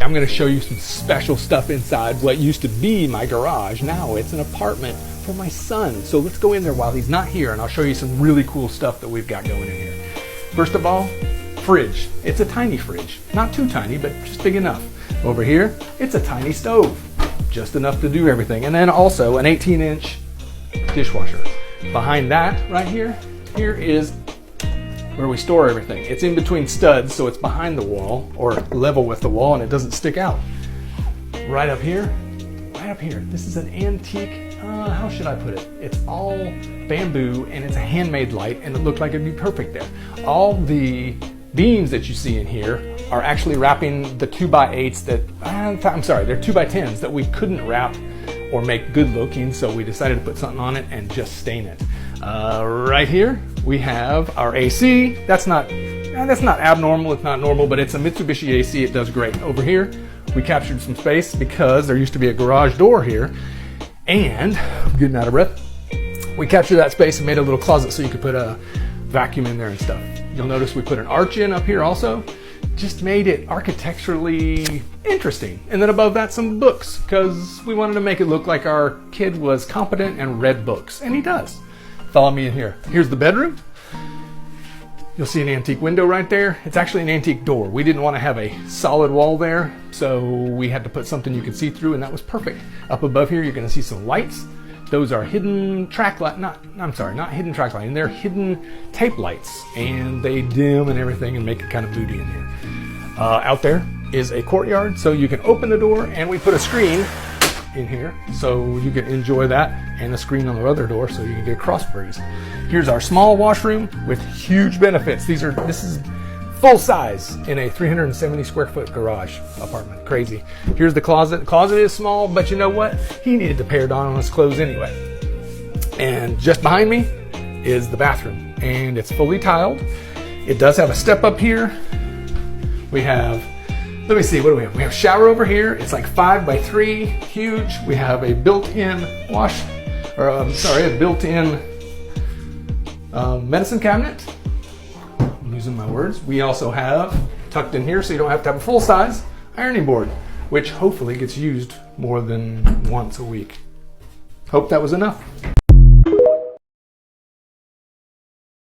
I'm going to show you some special stuff inside what used to be my garage. Now it's an apartment for my son. So let's go in there while he's not here, and I'll show you some really cool stuff that we've got going in here. First of all, fridge. It's a tiny fridge. Not too tiny, but just big enough. Over here, it's a tiny stove. Just enough to do everything. And then also an 18-inch dishwasher. Behind that, right here, here is where we store everything. It's in between studs, so it's behind the wall or level with the wall, and it doesn't stick out. Right up here, this is an antique, how should I put it? It's all bamboo, and it's a handmade light, and it looked like it'd be perfect there. All the beams that you see in here are actually wrapping the 2x8s that, I'm sorry, they're 2x10s that we couldn't wrap or make good looking, so we decided to put something on it and just stain it. Right here, we have our AC. That's not abnormal, it's not normal, but it's a Mitsubishi AC, it does great. Over here, we captured some space because there used to be a garage door here, and I'm getting out of breath. We captured that space and made a little closet so you could put a vacuum in there and stuff. You'll notice we put an arch in up here also. Just made it architecturally interesting. And then above that, some books, because we wanted to make it look like our kid was competent and read books, and he does. Follow me in here. Here's the bedroom. You'll see an antique window right there. It's actually an antique door. We didn't want to have a solid wall there, so we had to put something you could see through, and that was perfect. Up above here, you're going to see some lights. Those are hidden track light, not hidden track lighting. They're hidden tape lights, and they dim and everything and make it kind of moody in here. Out there is a courtyard, so you can open the door, and we put a screen in here so you can enjoy that, and a screen on the other door so you can get a cross breeze. Here's our small washroom with huge benefits. This is full size in a 370 square foot garage apartment. Crazy. Here's the closet. The closet is small, but you know what? He needed to pair down on his clothes anyway. And just behind me is the bathroom, and it's fully tiled. It does have a step up here. We have, let me see, what do we have? We have a shower over here. It's like 5x3, huge. We have a built-in a built-in medicine cabinet. I'm using my words. We also have, tucked in here so you don't have to have a full-size ironing board, which hopefully gets used more than once a week. Hope that was enough.